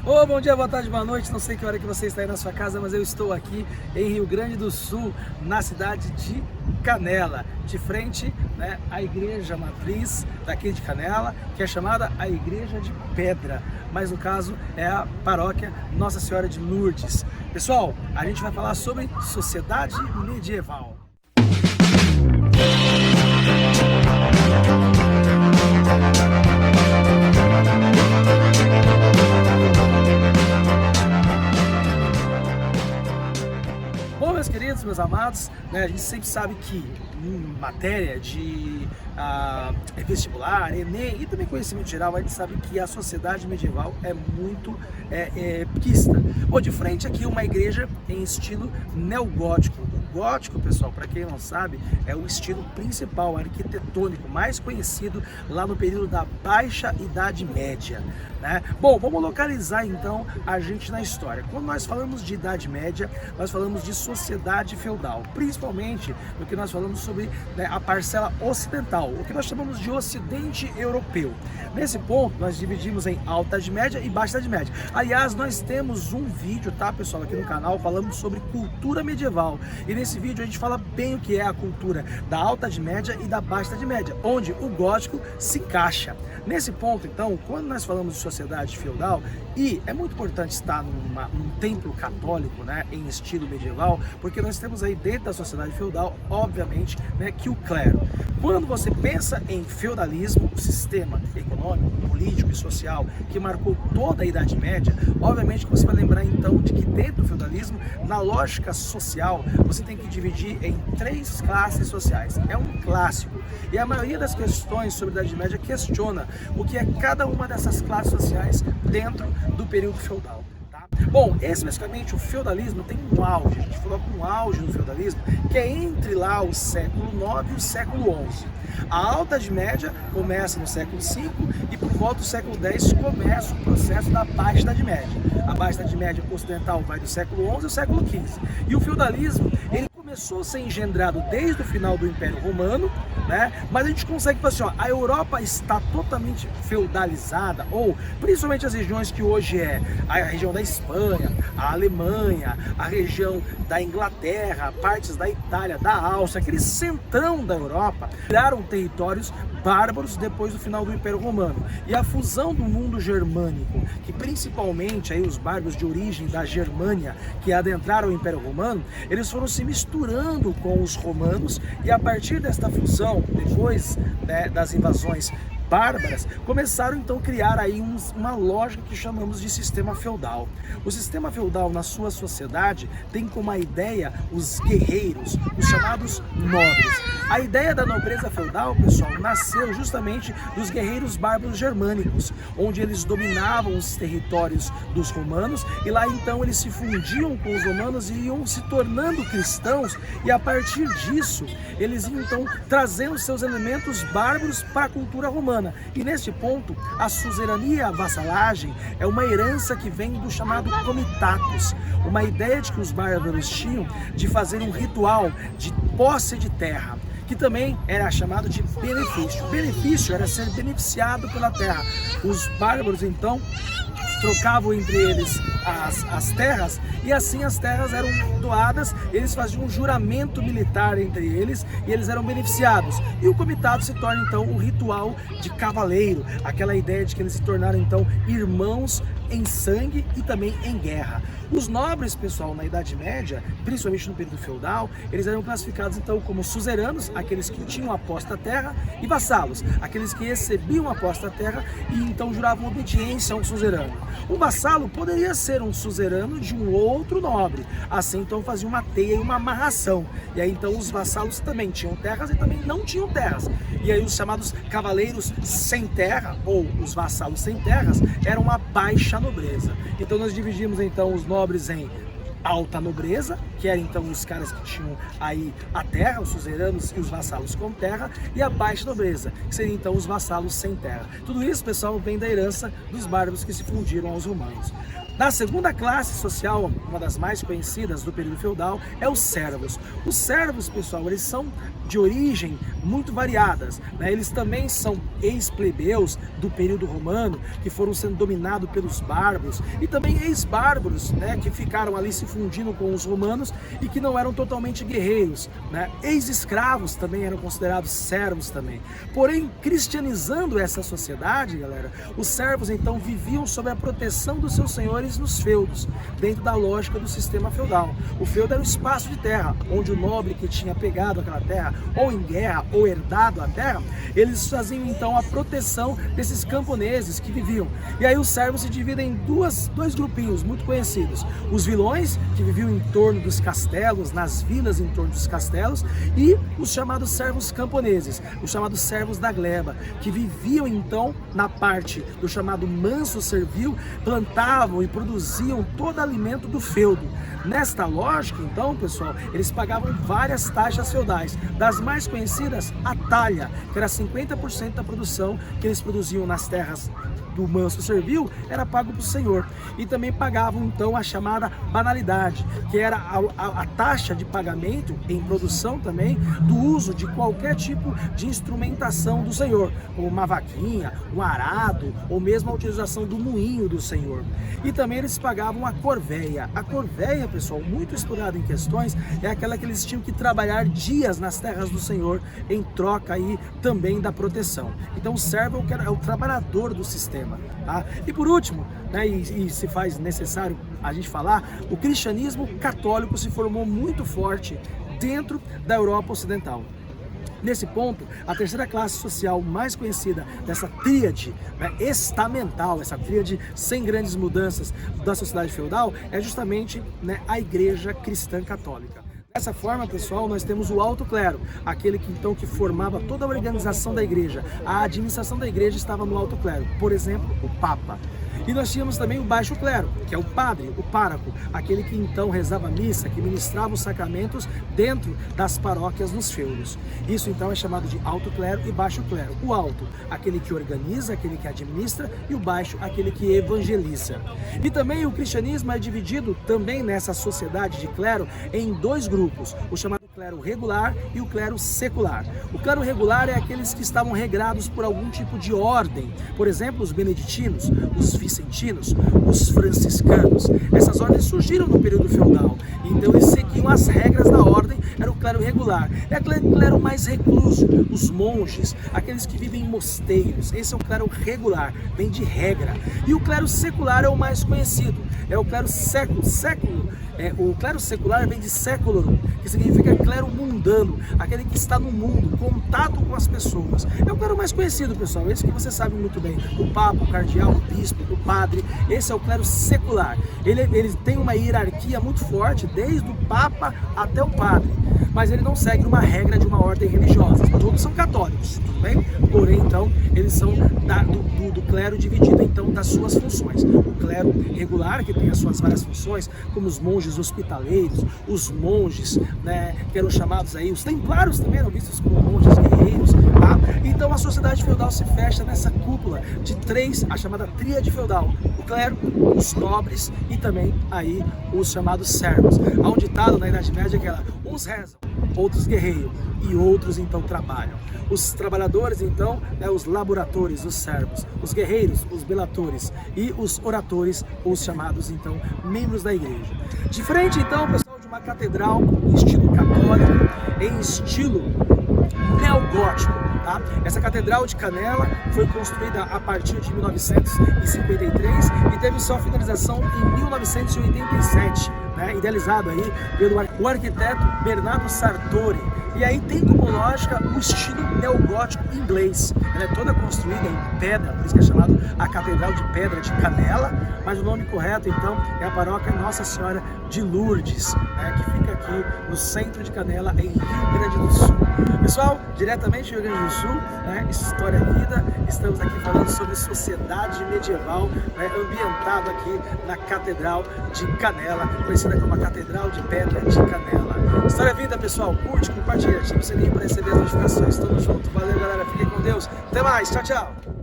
Ô, bom dia, boa tarde, boa noite, não sei que hora que você está aí na sua casa, mas eu estou aqui em Rio Grande do Sul, na cidade de Canela, de frente, né, à igreja matriz daqui de Canela, que é chamada a Igreja de Pedra, mas no caso é a paróquia Nossa Senhora de Lourdes. Pessoal, a gente vai falar sobre sociedade medieval. Bom, meus queridos, meus amados, né, a gente sempre sabe que em matéria de vestibular, Enem e também conhecimento geral, a gente sabe que a sociedade medieval é muito quista. Bom, de frente aqui uma igreja em estilo neogótico. O gótico, pessoal, para quem não sabe, é o estilo principal arquitetônico mais conhecido lá no período da Baixa Idade Média, né? Bom, vamos localizar então a gente na história. Quando nós falamos de Idade Média, nós falamos de sociedade feudal, principalmente no que nós falamos sobre, né, a parcela ocidental, o que nós chamamos de Ocidente Europeu. Nesse ponto, nós dividimos em Alta Idade Média e Baixa Idade Média. Aliás, nós temos um vídeo, tá, pessoal, aqui no canal falando sobre cultura medieval. E nesse vídeo a gente fala bem o que é a cultura da Alta Idade Média e da Baixa Idade Média, onde o gótico se encaixa. Nesse ponto, então, quando nós falamos de sociedade feudal, e é muito importante estar num templo católico, né, em estilo medieval, porque nós temos aí dentro da sociedade feudal, obviamente, né, que o clero. Quando você pensa em feudalismo, o sistema econômico, político e social que marcou toda a Idade Média, obviamente que você vai lembrar então de que dentro do feudalismo, na lógica social, você tem que dividir em 3 classes sociais. É um clássico. E a maioria das questões sobre a Idade Média questiona o que é cada uma dessas classes sociais dentro do período feudal. Bom, especificamente o feudalismo tem um auge, a gente coloca um auge no feudalismo, que é entre lá o século IX e o século XI. A Alta Idade Média começa no século V e por volta do século X começa o processo da Baixa Idade Média. A Baixa Idade Média ocidental vai do século XI ao século XV. E o feudalismo, ele começou a ser engendrado desde o final do Império Romano, né? Mas a gente consegue falar assim, ó, a Europa está totalmente feudalizada, ou principalmente as regiões que hoje é a região da Espanha, a Alemanha, a região da Inglaterra, partes da Itália, da Áustria, aquele centrão da Europa, viraram territórios bárbaros depois do final do Império Romano. E a fusão do mundo germânico, que principalmente aí os bárbaros de origem da Germânia, que adentraram o Império Romano, eles foram se misturando com os romanos, e a partir desta fusão, depois, né, das invasões bárbaras, começaram então a criar aí uma lógica que chamamos de sistema feudal. O sistema feudal na sua sociedade tem como a ideia os guerreiros, os chamados nobres. A ideia da nobreza feudal, pessoal, nasceu justamente dos guerreiros bárbaros germânicos, onde eles dominavam os territórios dos romanos e lá então eles se fundiam com os romanos e iam se tornando cristãos, e a partir disso eles iam então trazendo seus elementos bárbaros para a cultura romana. E neste ponto, a suzerania e a vassalagem é uma herança que vem do chamado comitatus, uma ideia de que os bárbaros tinham de fazer um ritual de posse de terra, que também era chamado de benefício. O benefício era ser beneficiado pela terra. Os bárbaros, então, trocavam entre eles as terras, e assim as terras eram doadas, eles faziam um juramento militar entre eles e eles eram beneficiados. E o comitado se torna então o ritual de cavaleiro, aquela ideia de que eles se tornaram então irmãos em sangue e também em guerra. Os nobres, pessoal, na Idade Média, principalmente no período feudal, eles eram classificados então como suzeranos, aqueles que tinham a posse da terra, e vassalos, aqueles que recebiam a posse da terra e então juravam obediência a um suzerano. Um vassalo poderia ser um suzerano de um outro nobre, assim então fazia uma teia e uma amarração, e aí então os vassalos também tinham terras e também não tinham terras, e aí os chamados cavaleiros sem terra, ou os vassalos sem terras, eram uma baixa nobreza. Então nós dividimos então os nobres em alta nobreza, que eram então os caras que tinham aí a terra, os suzeranos e os vassalos com terra, e a baixa nobreza, que seriam então os vassalos sem terra. Tudo isso, pessoal, vem da herança dos bárbaros que se fundiram aos romanos. Na segunda classe social, uma das mais conhecidas do período feudal, é os servos. Os servos, pessoal, eles são de origem muito variadas, né? Eles também são ex-plebeus do período romano, que foram sendo dominados pelos bárbaros, e também ex-bárbaros, né, que ficaram ali se fundindo com os romanos e que não eram totalmente guerreiros, né? Ex-escravos também eram considerados servos também. Porém, cristianizando essa sociedade, galera, os servos então viviam sob a proteção dos seus senhores nos feudos, dentro da lógica do sistema feudal. O feudo era um espaço de terra, onde o nobre que tinha pegado aquela terra, ou em guerra, ou herdado a terra, eles faziam então a proteção desses camponeses que viviam. E aí os servos se dividem em dois grupinhos muito conhecidos: os vilões, que viviam em torno dos castelos, nas vilas em torno dos castelos, e os chamados servos camponeses, os chamados servos da gleba, que viviam então na parte do chamado manso servil, plantavam e produziam todo alimento do feudo. Nesta lógica, então, pessoal, eles pagavam várias taxas feudais. Das mais conhecidas, a talha, que era 50% da produção que eles produziam nas terras do manso servil, era pago para o senhor. E também pagavam então a chamada banalidade, que era a taxa de pagamento em produção também do uso de qualquer tipo de instrumentação do senhor, como uma vaquinha, um arado, ou mesmo a utilização do moinho do senhor. E também eles pagavam a corveia. A corveia, pessoal, muito estudada em questões, é aquela que eles tinham que trabalhar dias nas terras do senhor em troca aí também da proteção. Então o servo é o trabalhador do sistema. Tá? E por último, né, e se faz necessário a gente falar, o cristianismo católico se formou muito forte dentro da Europa Ocidental. Nesse ponto, a terceira classe social mais conhecida dessa tríade, né, estamental, essa tríade sem grandes mudanças da sociedade feudal, é justamente, né, a Igreja Cristã Católica. Dessa forma, pessoal, nós temos o alto clero, aquele que então que formava toda a organização da igreja. A administração da igreja estava no alto clero, por exemplo, o Papa. E nós tínhamos também o baixo clero, que é o padre, o pároco, aquele que então rezava a missa, que ministrava os sacramentos dentro das paróquias nos feudos. Isso então é chamado de alto clero e baixo clero. O alto, aquele que organiza, aquele que administra, e o baixo, aquele que evangeliza. E também o cristianismo é dividido também nessa sociedade de clero em dois grupos, o chamado clero regular e o clero secular. O clero regular é aqueles que estavam regrados por algum tipo de ordem, por exemplo, os beneditinos, os vicentinos, os franciscanos. Essas ordens surgiram no período feudal, então eles seguiam as regras da ordem, era o clero regular. É aquele clero mais recluso, os monges, aqueles que vivem em mosteiros, esse é o clero regular, vem de regra. E o clero secular é o mais conhecido, é o clero século. O clero secular vem de século, que significa clero mundano, aquele que está no mundo, contato com as pessoas. É o clero mais conhecido, pessoal, esse que você sabe muito bem, o papa, o cardeal, o bispo, o padre. Esse é o clero secular. Ele tem uma hierarquia muito forte, desde o papa até o padre, mas ele não segue uma regra de uma ordem religiosa. Todos são católicos, tudo bem? Porém, então, eles são do clero dividido então das suas funções. O clero regular, que tem as suas várias funções, como os monges hospitaleiros, os monges, né, que eram chamados aí, os templários também eram vistos como monges guerreiros, tá? Então a sociedade feudal se fecha nessa cúpula de três, a chamada tríade feudal: o clero, os nobres e também aí os chamados servos. Há um ditado na Idade Média que era: uns rezam, outros guerreiam e outros então trabalham. Os trabalhadores então, né, os laboratores, os servos, os guerreiros, os belatores, e os oratores, os chamados então membros da igreja. Diferente então, pessoal, de uma catedral em estilo católico, em estilo neogótico, tá? Essa catedral de Canela foi construída a partir de 1953 e teve sua finalização em 1987, né? Idealizado aí pelo arquiteto Bernardo Sartori. E aí tem como lógica o estilo neogótico inglês. Ela é toda construída em pedra, por isso que é chamado a Catedral de Pedra de Canela, mas o nome correto então é a paróquia Nossa Senhora de Lourdes, né, que fica aqui no centro de Canela, em Rio Grande do Sul. Pessoal, diretamente do Rio Grande do Sul, né, História Vida, estamos aqui falando sobre sociedade medieval, né, ambientado aqui na Catedral de Canela, conhecida como a Catedral de Pedra de Canela. História Vida, pessoal, curte, compartilha, ativa o sininho para receber as notificações. Tamo junto, valeu galera, fiquem com Deus, até mais, tchau, tchau!